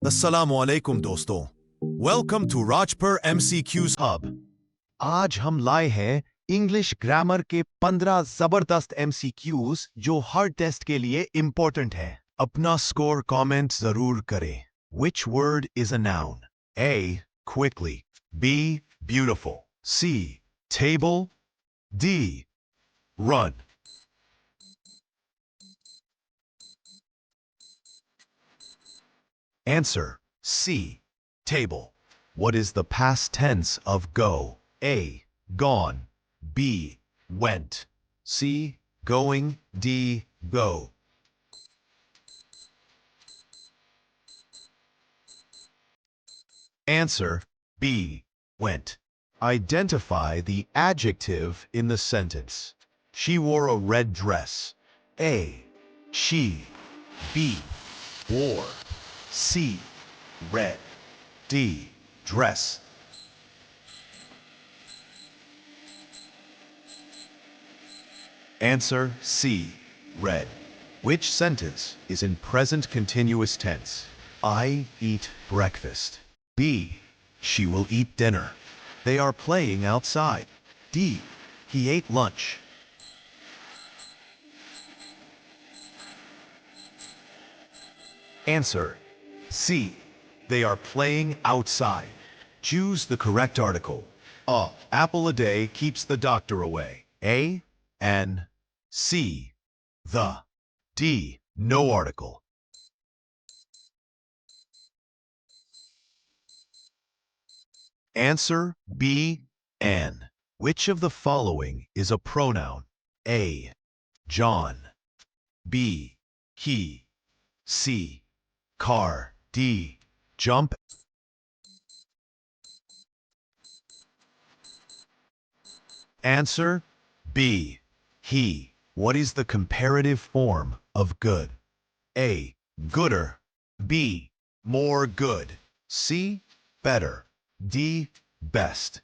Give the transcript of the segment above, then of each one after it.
अस्सलामु अलैकुम दोस्तों। Welcome to Rajpar MCQs hub. आज हम लाए हैं इंग्लिश ग्रामर के 15 जबरदस्त MCQs जो हर टेस्ट के लिए इंपॉर्टेंट है। अपना स्कोर कमेंट जरूर करें। Which word is a noun? A. Quickly. B. Beautiful. C. Table. D. Run. Answer C. Table. What is the past tense of go? A. Gone. B. Went. C. Going. D. Go. Answer B. Went. Identify the adjective in the sentence. She wore a red dress. A. She. B. Wore. C. Red. D. Dress. Answer C. Red. Which sentence is in present continuous tense? I eat breakfast. B. She will eat dinner. They are playing outside. D. He ate lunch. Answer C. They are playing outside. Choose the correct article. A. Apple a day keeps the doctor away. A. N. C. The. D. No article. Answer B. N. Which of the following is a pronoun? A. John. B. He. C. Car. D. Jump. Answer B. He. What is the comparative form of good? A. Gooder. B. More good. C. Better. D. Best.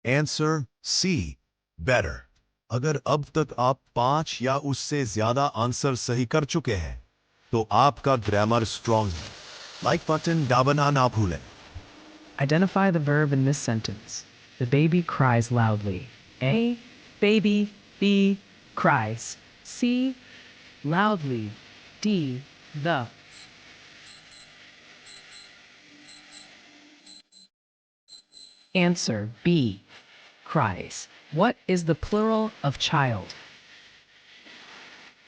Answer C. Better. अगर अब तक आप 5 या उससे ज्यादा answer सही कर चुके हैं तो आपका ग्रामर स्ट्रॉन्ग है। लाइक बटन दबाना ना भूलें। Identify the verb in this sentence. The baby cries loudly. A. Baby. B. Cries. C. Loudly. D. The. Answer B. Cries. What is the plural of child?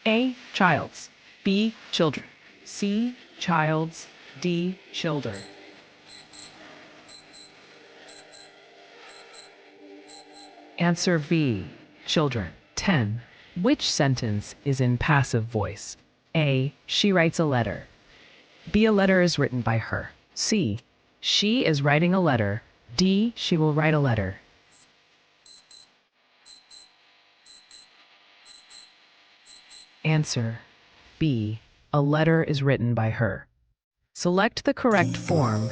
A. Childs. B. Children. C. Childs. D. Children. Answer B. Children. 10. Which sentence is in passive voice? A. She writes a letter. B. A letter is written by her. C. She is writing a letter. D. She will write a letter. Answer B. A letter is written by her. Select the correct form.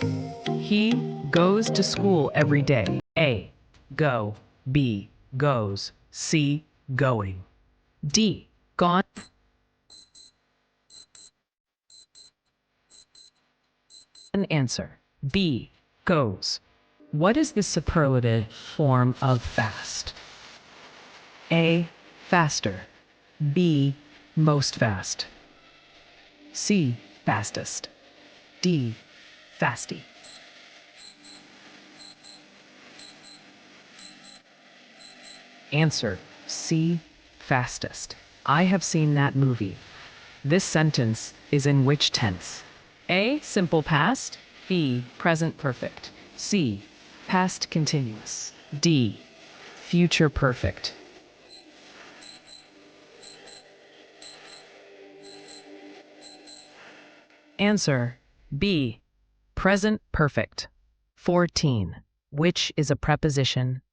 He goes to school every day. A. Go. B. Goes. C. Going. D. Gone. An answer. B. Goes. What is the superlative form of fast? A. Faster. B. Most fast. C. Fastest. D. Fasty. Answer C. Fastest. I have seen that movie. This sentence is in which tense? A. Simple past. B. Present perfect. C. Past continuous. D. Future perfect. Answer B. Present perfect. 14. Which is a preposition?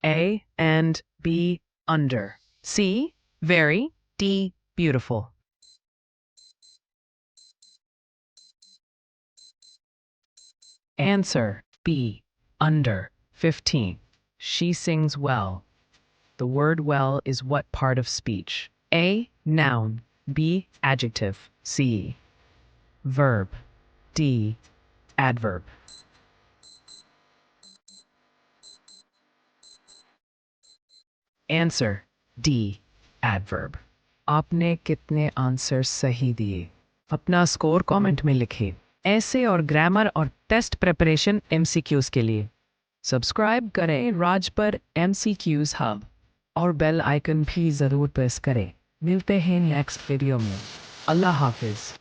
A. And. B. Under. C. Very. D. Beautiful. Answer B. Under. 15. She sings well. The word well is what part of speech? A. Noun. B. Adjective. C. Verb. D. Adverb. Answer D. Adverb. आपने कितने answer सही दिए? अपना score comment में लिखिए। ऐसे और grammar और टेस्ट प्रिपरेशन MCQs के लिए सब्सक्राइब करें राजपर MCQs हब और बेल आइकन भी ज़रूर प्रेस करें। मिलते हैं नेक्स्ट वीडियो में। अल्लाह हाफिज़।